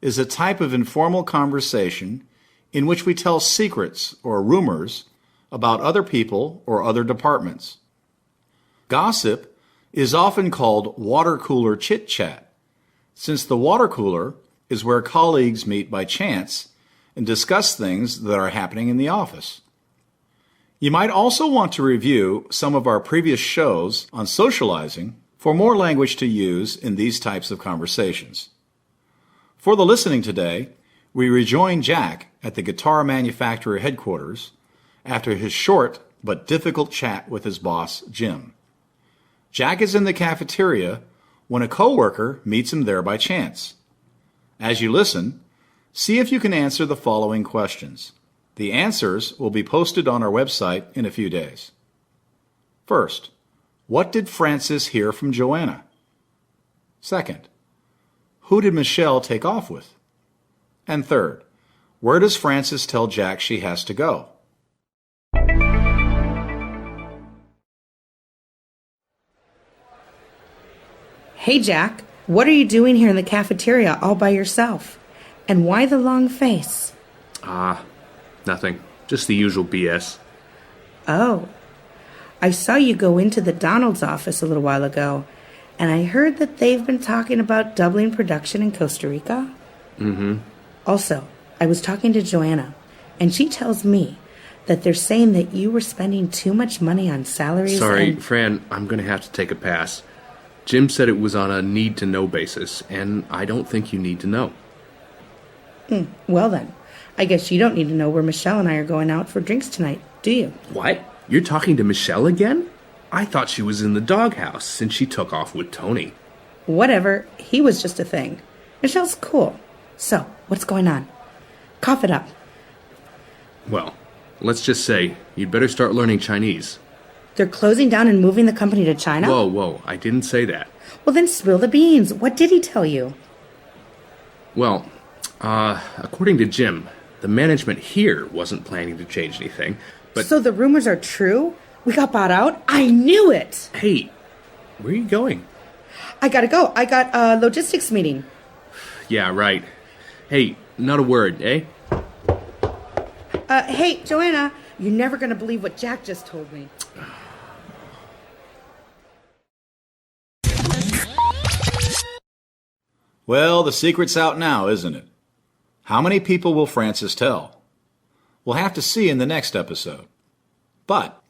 is a type of informal conversation in which we tell secrets or rumors about other people or other departments. Gossip is often called water cooler chit-chat, since the water cooler is where colleagues meet by chance and discuss things that are happening in the office. You might also want to review some of our previous shows on socializing for more language to use in these types of conversations. For the listening today, we rejoin Jack at the guitar manufacturer headquarters after his short but difficult chat with his boss, Jim. Jack is in the cafeteria when a coworker meets him there by chance. As you listen, see if you can answer the following questions. The answers will be posted on our website in a few days. First, what did Francis hear from Joanna? Second, who did Michelle take off with? And third, where does Francis tell Jack she has to go? Hey, Jack, what are you doing here in the cafeteria all by yourself? And why the long face? Nothing. Just the usual BS. Oh, I saw you go into the Donald's office a little while ago, and I heard that they've been talking about doubling production in Costa Rica. Mm-hmm. Also, I was talking to Joanna, and she tells me that they're saying that you were spending too much money on salaries. Sorry, Fran, I'm going to have to take a pass. Jim said it was on a need-to-know basis, and I don't think you need to know. Well then, I guess you don't need to know where Michelle and I are going out for drinks tonight, do you? What? You're talking to Michelle again? I thought she was in the doghouse since she took off with Tony. Whatever, he was just a thing. Michelle's cool. So, what's going on? Cough it up. Well, let's just say you'd better start learning Chinese. They're closing down and moving the company to China? Whoa, I didn't say that. Well, then spill the beans. What did he tell you? Well, according to Jim, the management here wasn't planning to change anything, but... So the rumors are true? We got bought out? I knew it! Hey, where are you going? I gotta go. I got a logistics meeting. Yeah, right. Hey, not a word, eh? Hey, Joanna, you're never gonna believe what Jack just told me. Well, the secret's out now, isn't it? How many people will Francis tell? We'll have to see in the next episode. But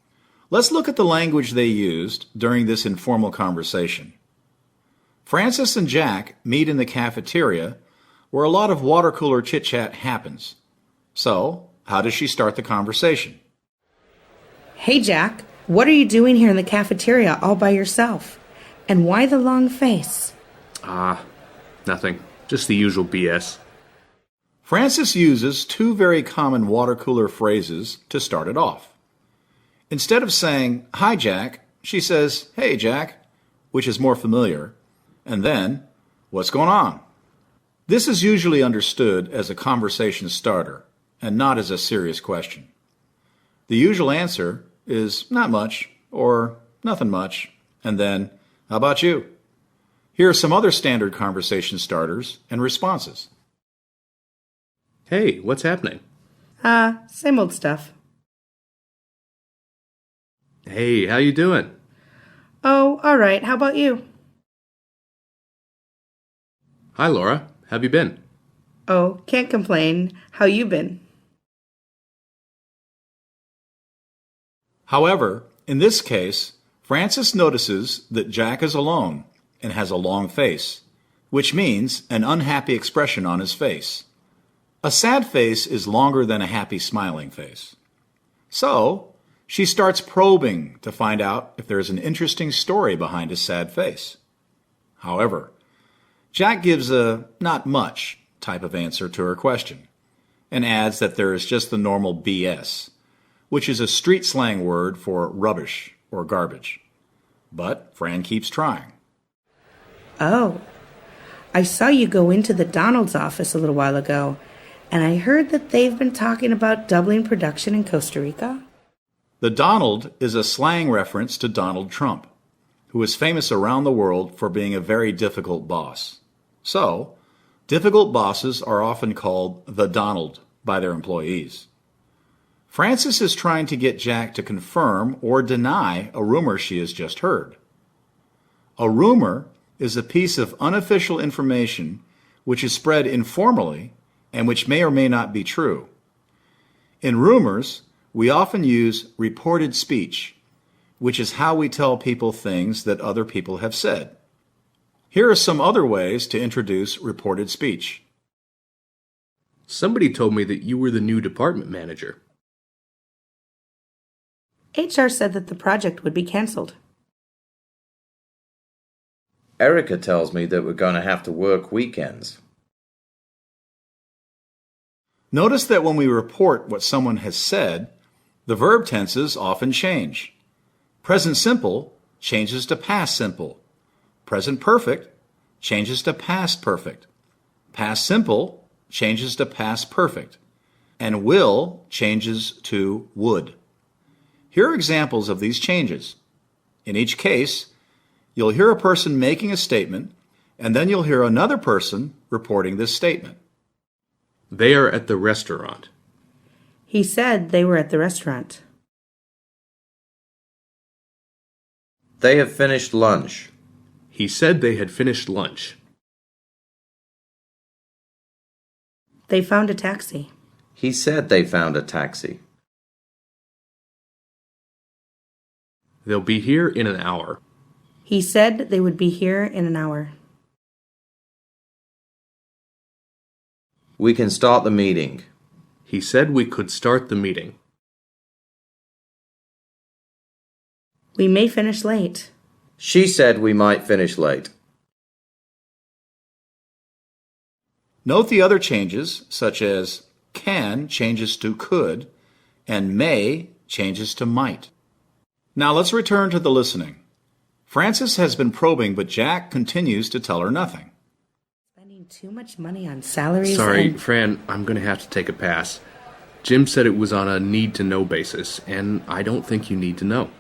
let's look at the language they used during this informal conversation. Francis and Jack meet in the cafeteria where a lot of water cooler chit-chat happens. So, how does she start the conversation? Hey, Jack, what are you doing here in the cafeteria all by yourself? And why the long face? Nothing. Just the usual BS. Francis uses two very common water cooler phrases to start it off. Instead of saying, "Hi, Jack," she says, "Hey, Jack," which is more familiar, and then, "What's going on?" This is usually understood as a conversation starter and not as a serious question. The usual answer is "not much" or "nothing much," and then, "How about you?" Here are some other standard conversation starters and responses. Hey, what's happening? Same old stuff. Hey, how you doing? Oh, all right. How about you? Hi, Laura. Have you been? Oh, can't complain. How you been? However, in this case, Francis notices that Jack is alone and has a long face, which means an unhappy expression on his face. A sad face is longer than a happy smiling face. So, she starts probing to find out if there is an interesting story behind his sad face. However, Jack gives a "not much" type of answer to her question and adds that there is just the normal BS, which is a street slang word for rubbish or garbage. But Fran keeps trying. Oh, I saw you go into the Donald's office a little while ago, and I heard that they've been talking about doubling production in Costa Rica. The Donald is a slang reference to Donald Trump, who is famous around the world for being a very difficult boss. So, Difficult bosses are often called the Donald by their employees. Frances is trying to get Jack to confirm or deny a rumor she has just heard. A rumor is a piece of unofficial information which is spread informally and which may or may not be true. In rumors, we often use reported speech, which is how we tell people things that other people have said. Here are some other ways to introduce reported speech. Somebody told me that you were the new department manager. HR said that the project would be canceled. Erica tells me that we're going to have to work weekends. Notice that when we report what someone has said, the verb tenses often change. Present simple changes to past simple. Present perfect changes to past perfect. Past simple changes to past perfect. And will changes to would. Here are examples of these changes. In each case, you'll hear a person making a statement, and then you'll hear another person reporting this statement. They are at the restaurant. He said they were at the restaurant. They have finished lunch. He said they had finished lunch. They found a taxi. He said they found a taxi. They'll be here in an hour. He said they would be here in an hour. We can start the meeting. He said we could start the meeting. We may finish late. She said we might finish late. Note the other changes, such as can changes to could, and may changes to might. Now let's return to the listening. Frances has been probing, but Jack continues to tell her nothing. Spending too much money on salaries. Sorry, Fran, I'm going to have to take a pass. Jim said it was on a need-to-know basis, and I don't think you need to know.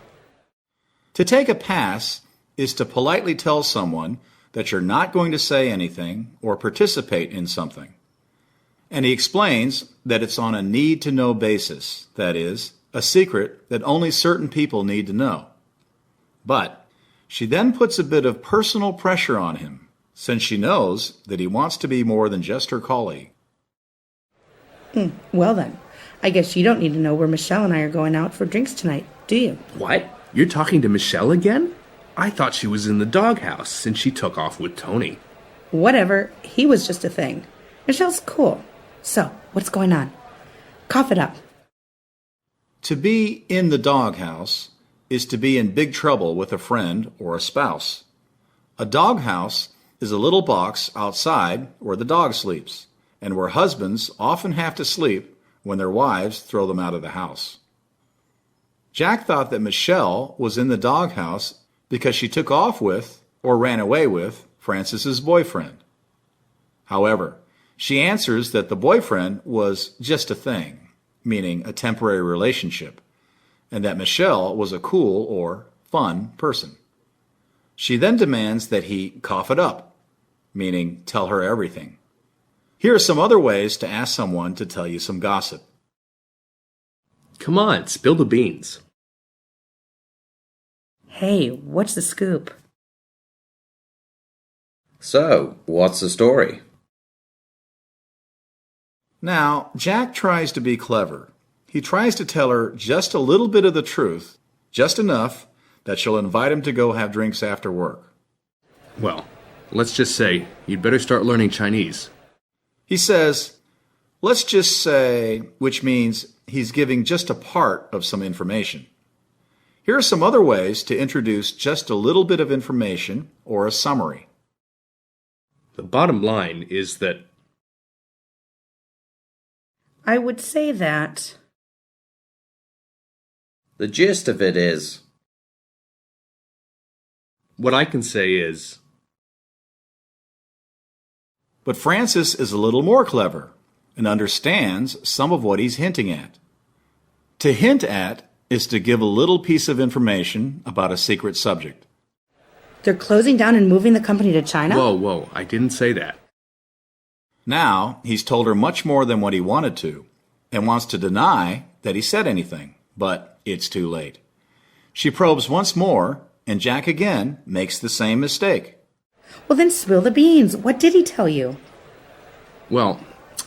To take a pass is to politely tell someone that you're not going to say anything or participate in something. And he explains that it's on a need-to-know basis, that is, a secret that only certain people need to know. But she then puts a bit of personal pressure on him, since she knows that he wants to be more than just her colleague. Well then, I guess you don't need to know where Michelle and I are going out for drinks tonight, do you? What? You're talking to Michelle again? I thought she was in the doghouse since she took off with Tony. Whatever, he was just a thing. Michelle's cool. So, what's going on? Cough it up. To be in the doghouse is to be in big trouble with a friend or a spouse. A doghouse is a little box outside where the dog sleeps, and where husbands often have to sleep when their wives throw them out of the house. Jack thought that Michelle was in the doghouse because she took off with or ran away with Frances's boyfriend. However, she answers that the boyfriend was just a thing, meaning a temporary relationship, and that Michelle was a cool or fun person. She then demands that he cough it up, meaning tell her everything. Here are some other ways to ask someone to tell you some gossip. Come on, spill the beans. Hey, what's the scoop? So, what's the story? Now, Jack tries to be clever. He tries to tell her just a little bit of the truth, just enough that she'll invite him to go have drinks after work. Well, let's just say you'd better start learning Chinese. He says, let's just say, which means he's giving just a part of some information. Here are some other ways to introduce just a little bit of information or a summary. The bottom line is that I would say that. The gist of it is, what I can say is, but Frances is a little more clever and understands some of what he's hinting at. To hint at is to give a little piece of information about a secret subject. They're closing down and moving the company to China? whoa, I didn't say that. Now, he's told her much more than what he wanted to, and wants to deny that he said anything, but it's too late. She probes once more, and Jack again makes the same mistake. Well, then spill the beans. What did he tell you? Well,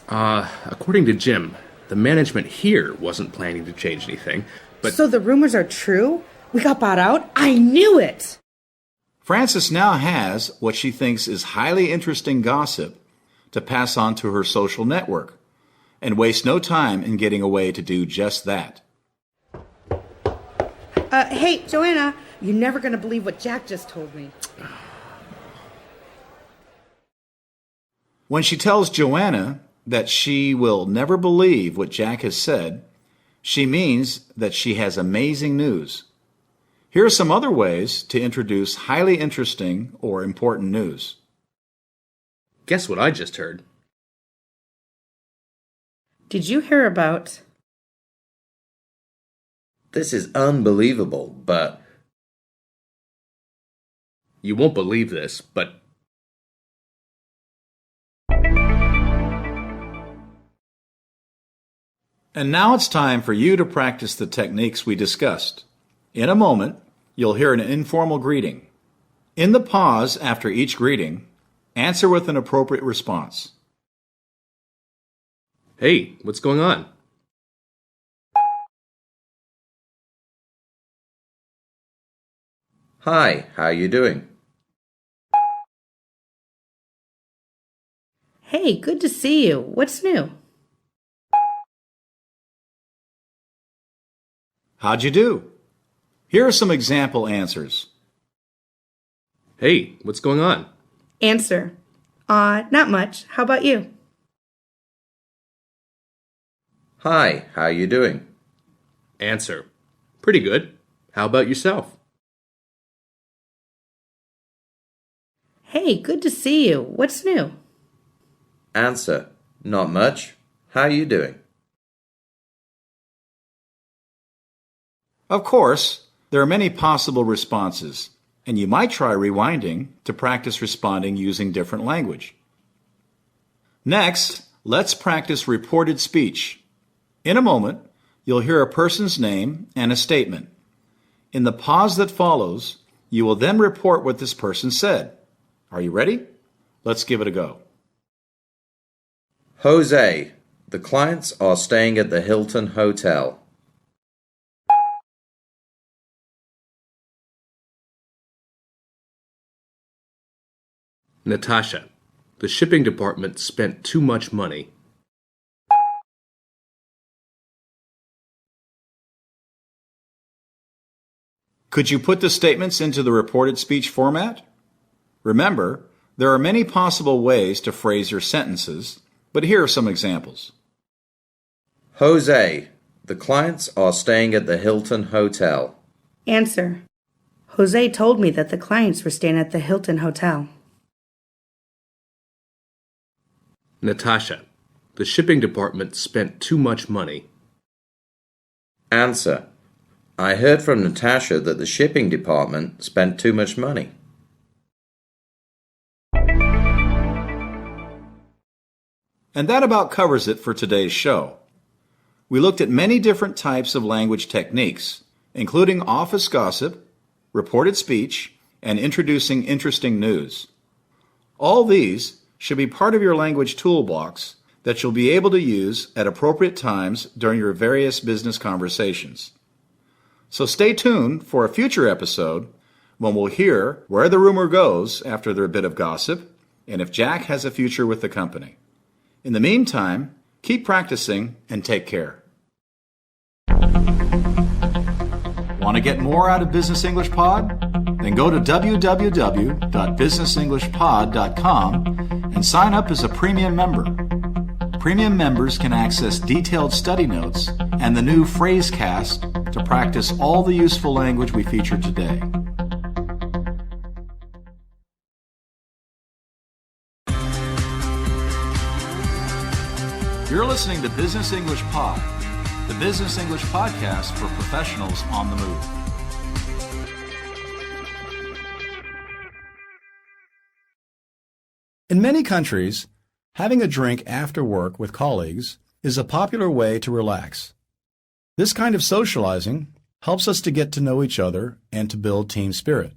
according to Jim, the management here wasn't planning to change anything, but... So the rumors are true? We got bought out? I knew it! Frances now has what she thinks is highly interesting gossip to pass on to her social network, and wastes no time in getting away to do just that. Hey, Joanna, you're never going to believe what Jack just told me. When she tells Joanna that she will never believe what Jack has said, she means that she has amazing news. Here are some other ways to introduce highly interesting or important news. Guess what I just heard? Did you hear about... This is unbelievable, but... You won't believe this, but... And now it's time for you to practice the techniques we discussed. In a moment, you'll hear an informal greeting. In the pause after each greeting, answer with an appropriate response. Hey, what's going on? Hi, how you doing? Hey, good to see you. What's new? How'd you do? Here are some example answers. Hey, what's going on? Answer. Not much. How about you? Hi, how you doing? Answer. Pretty good. How about yourself? Hey, good to see you. What's new? Answer. Not much. How you doing? Of course, there are many possible responses, and you might try rewinding to practice responding using different language. Next, let's practice reported speech. In a moment, you'll hear a person's name and a statement. In the pause that follows, you will then report what this person said. Are you ready? Let's give it a go. Jose, the clients are staying at the Hilton Hotel. Natasha, the shipping department spent too much money. Could you put the statements into the reported speech format? Remember, there are many possible ways to phrase your sentences, but here are some examples. Jose, the clients are staying at the Hilton Hotel. Answer. Jose told me that the clients were staying at the Hilton Hotel. Natasha, the shipping department spent too much money. Answer. I heard from Natasha that the shipping department spent too much money. And that about covers it for today's show. We looked at many different types of language techniques, including office gossip, reported speech, and introducing interesting news. All these should be part of your language toolbox that you'll be able to use at appropriate times during your various business conversations. So stay tuned for a future episode when we'll hear where the rumor goes after their bit of gossip and if Jack has a future with the company. In the meantime, keep practicing and take care. Want to get more out of Business English Pod? Then go to www.businessenglishpod.com and sign up as a premium member. Premium members can access detailed study notes and the new Phrasecast to practice all the useful language we featured today. You're listening to Business English Pod, the business English podcast for professionals on the move. In many countries, Having a drink after work with colleagues is a popular way to relax. This kind of socializing helps us to get to know each other and to build team spirit.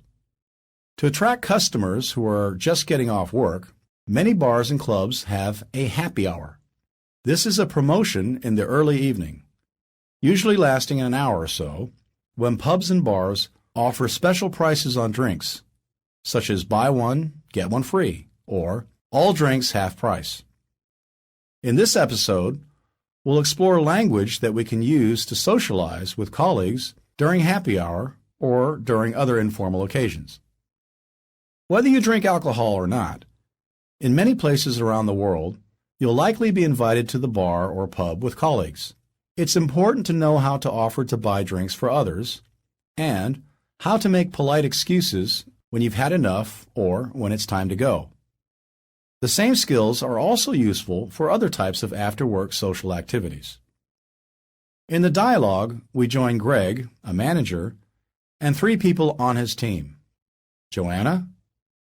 To attract customers who are just getting off work, many bars and clubs have a happy hour. This is a promotion in the early evening, usually lasting an hour or so, when pubs and bars offer special prices on drinks, such as buy one, get one free, or all drinks half price. In this episode, we'll explore language that we can use to socialize with colleagues during happy hour or during other informal occasions. Whether you drink alcohol or not, in many places around the world, you'll likely be invited to the bar or pub with colleagues. It's important to know how to offer to buy drinks for others and how to make polite excuses when you've had enough or when it's time to go. The same skills are also useful for other types of after-work social activities. In the dialogue, we join Greg, a manager, and 3 people on his team, Joanna,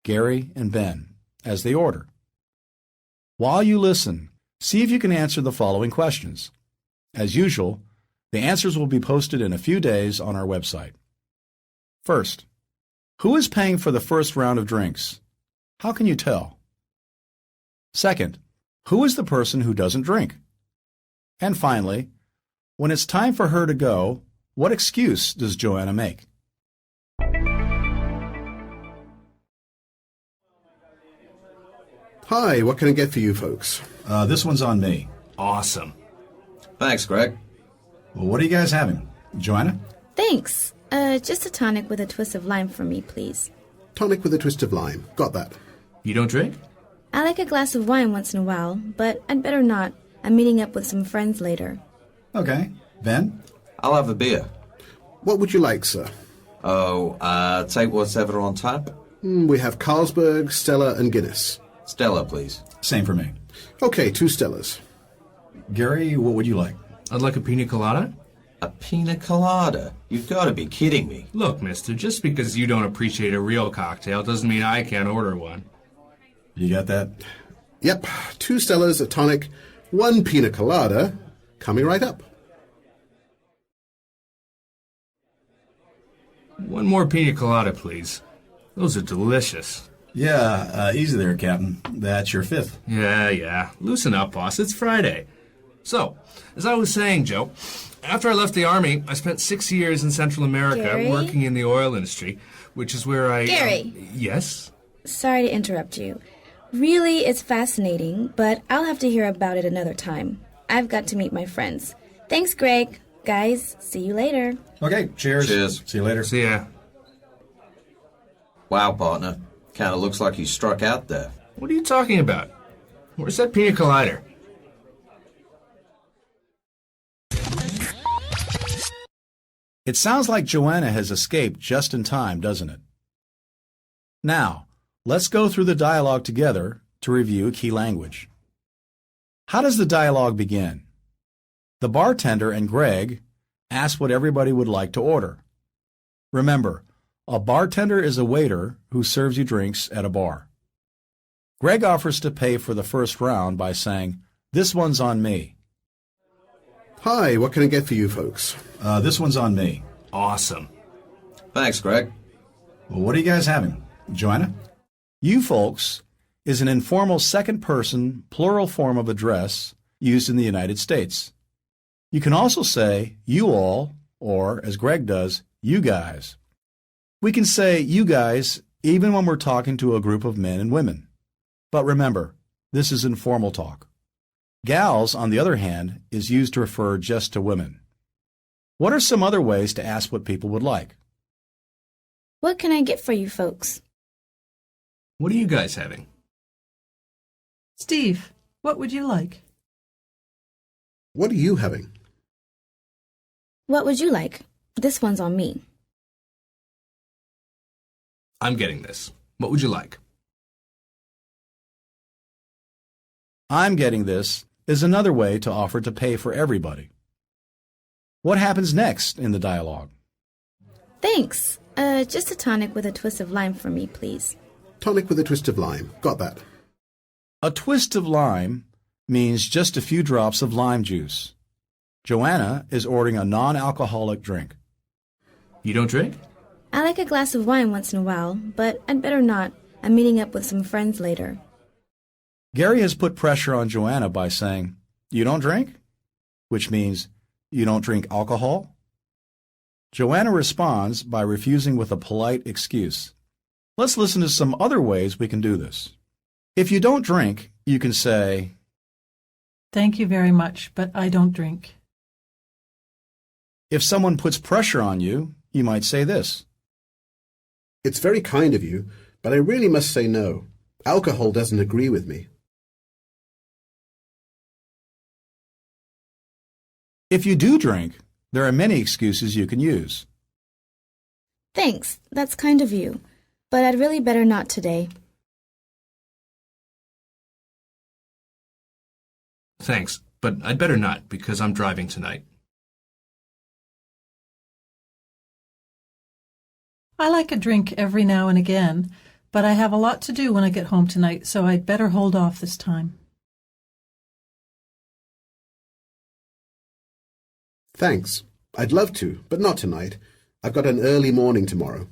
Gary, and Ben, as they order. While you listen, see if you can answer the following questions. As usual, the answers will be posted in a few days on our website. First, who is paying for the first round of drinks? How can you tell? Second, who is the person who doesn't drink? And finally, when it's time for her to go, what excuse does Joanna make? Hi, what can I get for you folks? This one's on me. Awesome. Thanks, Greg. Well, what are you guys having? Joanna? Thanks. Just a tonic with a twist of lime for me, please. Tonic with a twist of lime. Got that. You don't drink? I like a glass of wine once in a while, but I'd better not. I'm meeting up with some friends later. Okay. Ben? I'll have a beer. What would you like, sir? Take whatever on tap. We have Carlsberg, Stella, and Guinness. Stella, please. Same for me. Okay, 2 Stellas. Gary, what would you like? I'd like a pina colada. A pina colada? You've got to be kidding me. Look, mister, just because you don't appreciate a real cocktail doesn't mean I can't order one. You got that? Yep, 2 Stellas, a tonic, 1 pina colada. Coming right up. One more pina colada, please. Those are delicious. Yeah, easy there, Captain. That's your 5th. Yeah. Loosen up, boss. It's Friday. So, as I was saying, Joe, after I left the Army, I spent 6 years in Central America Gary? working in the oil industry, which is where I... Gary? Yes? Sorry to interrupt you. Really, it's fascinating, but I'll have to hear about it another time. I've got to meet my friends. Thanks, Greg. Guys, see you later. Okay, cheers. Cheers. See you later. See ya. Wow, partner. Kind of looks like you struck out there. What are you talking about? Where's that pina colada? It sounds like Joanna has escaped just in time, doesn't it? Now, let's go through the dialogue together to review key language. How does the dialogue begin? The bartender and Greg ask what everybody would like to order. Remember, a bartender is a waiter who serves you drinks at a bar. Greg offers to pay for the first round by saying, "This one's on me." Hi, what can I get for you folks? This one's on me. Awesome. Thanks, Greg. Well, what are you guys having? Joanna? You folks is an informal second-person plural form of address used in the United States. You can also say you all, or, as Greg does, you guys. We can say you guys even when we're talking to a group of men and women. But remember, this is informal talk. Gals, on the other hand, is used to refer just to women. What are some other ways to ask what people would like? What can I get for you folks? What are you guys having? Steve, what would you like? What are you having? What would you like? This one's on me. I'm getting this. What would you like? I'm getting this is another way to offer to pay for everybody. What happens next in the dialogue? Thanks. Just a tonic with a twist of lime for me, please. Tonic with a twist of lime. Got that. A twist of lime means just a few drops of lime juice. Joanna is ordering a non-alcoholic drink. You don't drink? I like a glass of wine once in a while, but I'd better not. I'm meeting up with some friends later. Gary has put pressure on Joanna by saying, "You don't drink?" which means, "You don't drink alcohol?" Joanna responds by refusing with a polite excuse. Let's listen to some other ways we can do this. If you don't drink, you can say, "Thank you very much, but I don't drink." If someone puts pressure on you, you might say this. It's very kind of you, but I really must say no. Alcohol doesn't agree with me. If you do drink, there are many excuses you can use. Thanks, that's kind of you, but I'd really better not today. Thanks, but I'd better not because I'm driving tonight. I like a drink every now and again, but I have a lot to do when I get home tonight, so I'd better hold off this time. Thanks. I'd love to, but not tonight. I've got an early morning tomorrow.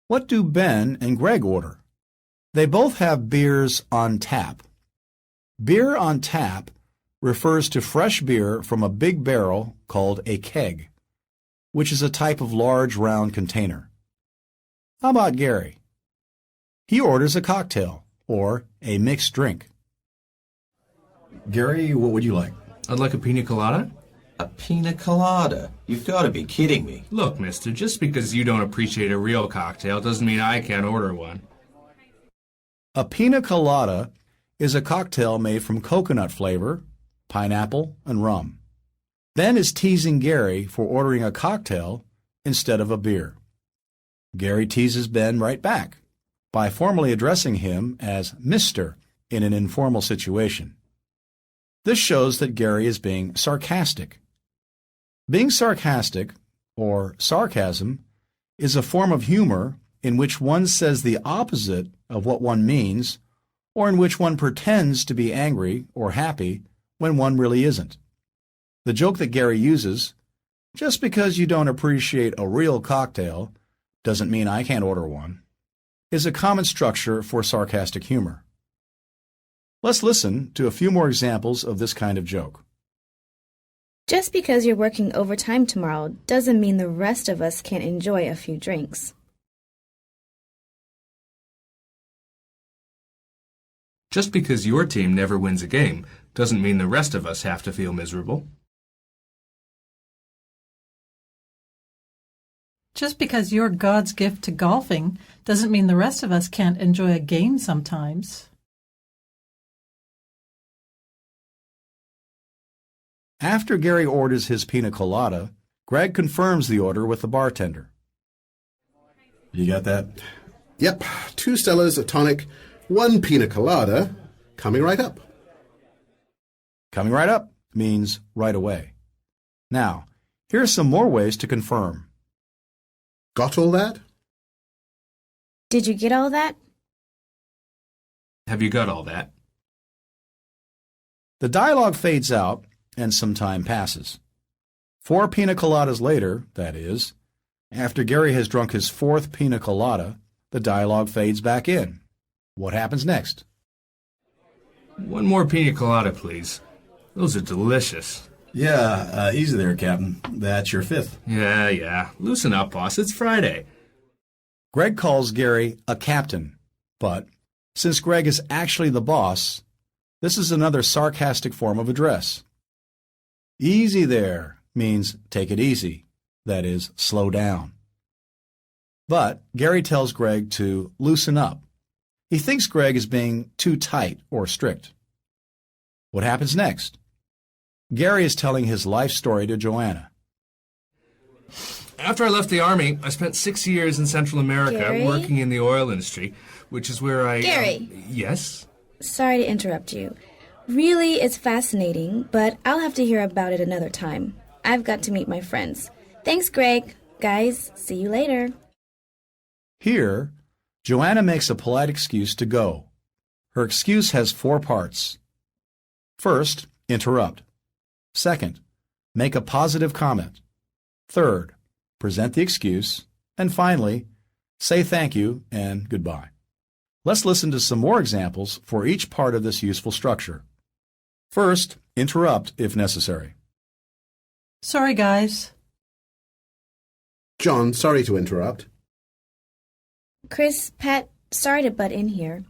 What do Ben and Greg order? They both have beers on tap. Beer on tap refers to fresh beer from a big barrel called a keg, which is a type of large round container. How about Gary? He orders a cocktail, or a mixed drink. Gary, what would you like? I'd like a pina colada. A pina colada? You've got to be kidding me. Look, mister, just because you don't appreciate a real cocktail doesn't mean I can't order one. A pina colada is a cocktail made from coconut flavor, pineapple, and rum. Ben is teasing Gary for ordering a cocktail instead of a beer. Gary teases Ben right back by formally addressing him as Mr. in an informal situation. This shows that Gary is being sarcastic. Being sarcastic, or sarcasm, is a form of humor in which one says the opposite of what one means, or in which one pretends to be angry or happy when one really isn't. The joke that Gary uses, "Just because you don't appreciate a real cocktail doesn't mean I can't order one," is a common structure for sarcastic humor. Let's listen to a few more examples of this kind of joke. Just because you're working overtime tomorrow doesn't mean the rest of us can't enjoy a few drinks. Just because your team never wins a game doesn't mean the rest of us have to feel miserable. Just because you're God's gift to golfing doesn't mean the rest of us can't enjoy a game sometimes. After Gary orders his pina colada, Greg confirms the order with the bartender. You got that? Yep, 2 Stellas, a tonic, 1 pina colada, coming right up. Coming right up means right away. Now, here are some more ways to confirm. Got all that? Did you get all that? Have you got all that? The dialogue fades out and some time passes. 4 pina coladas later, that is, after Gary has drunk his 4th pina colada, the dialogue fades back in. What happens next? One more pina colada, please. Those are delicious. Yeah, easy there, Captain. That's your 5th. Yeah. Loosen up, boss. It's Friday. Greg calls Gary a captain, but since Greg is actually the boss, this is another sarcastic form of address. Easy there means take it easy, that is, slow down. But Gary tells Greg to loosen up. He thinks Greg is being too tight or strict. What happens next? Gary is telling his life story to Joanna. After I left the Army, I spent 6 years in Central America Gary? working in the oil industry, which is where I... Gary! Yes? Sorry to interrupt you. Really, it's fascinating, but I'll have to hear about it another time. I've got to meet my friends. Thanks, Greg. Guys, see you later. Here, Joanna makes a polite excuse to go. Her excuse has 4 parts. First, interrupt. Second, make a positive comment. Third, present the excuse. And finally, say thank you and goodbye. Let's listen to some more examples for each part of this useful structure. First, interrupt if necessary. Sorry, guys. John, sorry to interrupt. Chris, Pat, sorry to butt in here.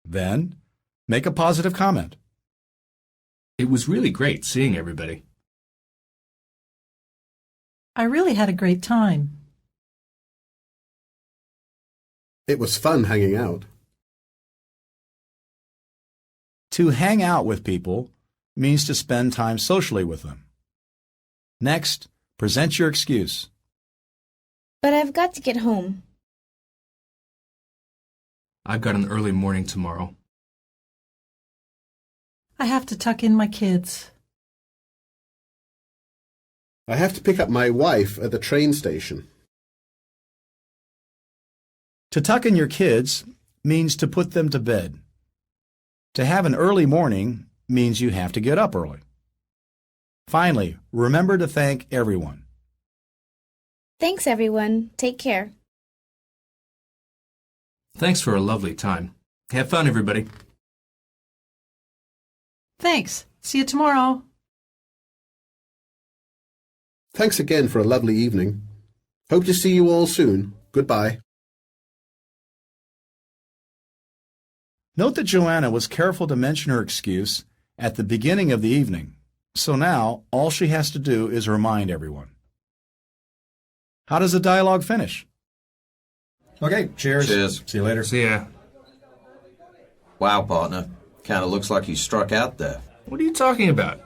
Then, make a positive comment. It was really great seeing everybody. I really had a great time. It was fun hanging out. To hang out with people means to spend time socially with them. Next, present your excuse. But I've got to get home. I've got an early morning tomorrow. I have to tuck in my kids. I have to pick up my wife at the train station. To tuck in your kids means to put them to bed. To have an early morning means you have to get up early. Finally, remember to thank everyone. Thanks, everyone. Take care. Thanks for a lovely time. Have fun, everybody. Thanks. See you tomorrow. Thanks again for a lovely evening. Hope to see you all soon. Goodbye. Note that Joanna was careful to mention her excuse at the beginning of the evening, so now all she has to do is remind everyone. How does the dialogue finish? Okay, cheers. Cheers. See you later. See ya. Wow, partner. Kind of looks like you struck out there. What are you talking about?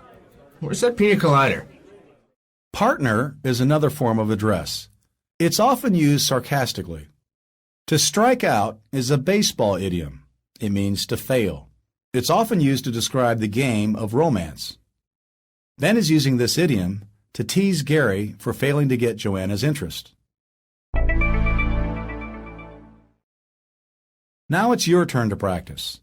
Where's that pina colada? Partner is another form of address. It's often used sarcastically. To strike out is a baseball idiom. It means to fail. It's often used to describe the game of romance. Ben is using this idiom to tease Gary for failing to get Joanna's interest. Now it's your turn to practice.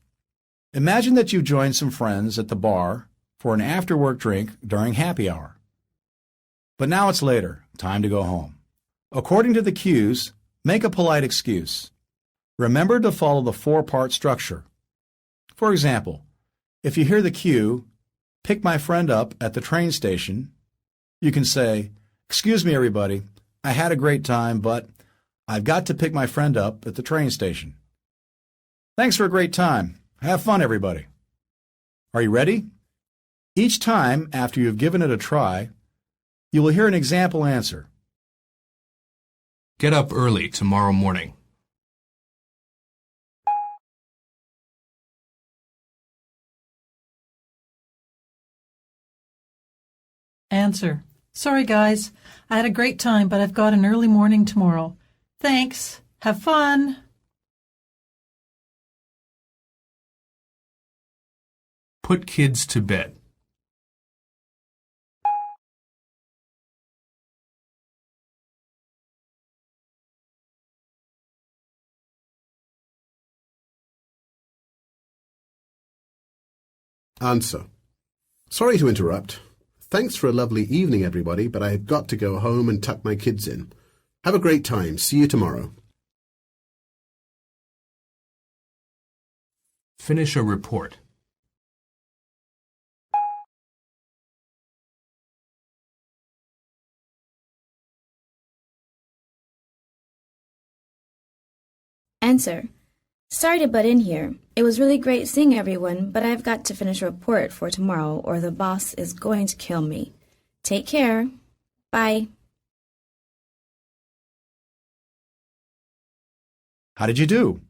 Imagine that you joined some friends at the bar for an after-work drink during happy hour. But now it's later, time to go home. According to the cues, make a polite excuse. Remember to follow the 4-part structure. For example, if you hear the cue, pick my friend up at the train station, you can say, "Excuse me, everybody, I had a great time, but I've got to pick my friend up at the train station." Thanks for a great time. Have fun, everybody. Are you ready? Each time after you've given it a try, you will hear an example answer. Get up early tomorrow morning. Answer. Sorry, guys. I had a great time, but I've got an early morning tomorrow. Thanks. Have fun. Put kids to bed. Answer. Sorry to interrupt. Thanks for a lovely evening, everybody, but I've got to go home and tuck my kids in. Have a great time. See you tomorrow. Finish a report. Answer. Sorry to butt in here. It was really great seeing everyone, but I've got to finish a report for tomorrow or the boss is going to kill me. Take care. Bye. How did you do?